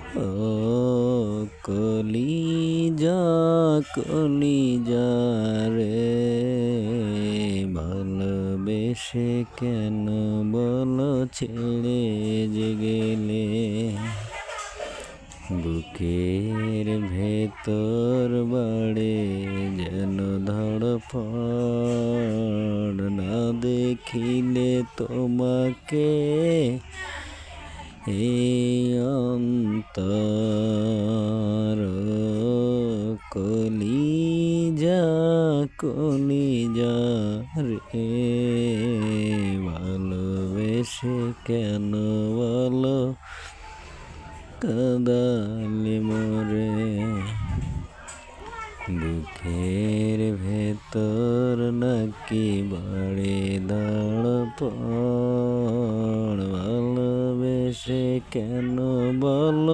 ও কলিজা কলিজা রে, ভালোবেসে কেন বলো ছেড়ে যে গেলে। বুকের ভেতর বাড়ে যেন ধড়ফড়, না দেখিলে তোমাকে এই অন্তর। কলিজা কলিজা রে, ভালোবেসে কেন বলো কাঁদালে মোরে। বুকের ভেতর নাকি বাড়ে ধড়ফড়, ভালোবেসে কেন বলো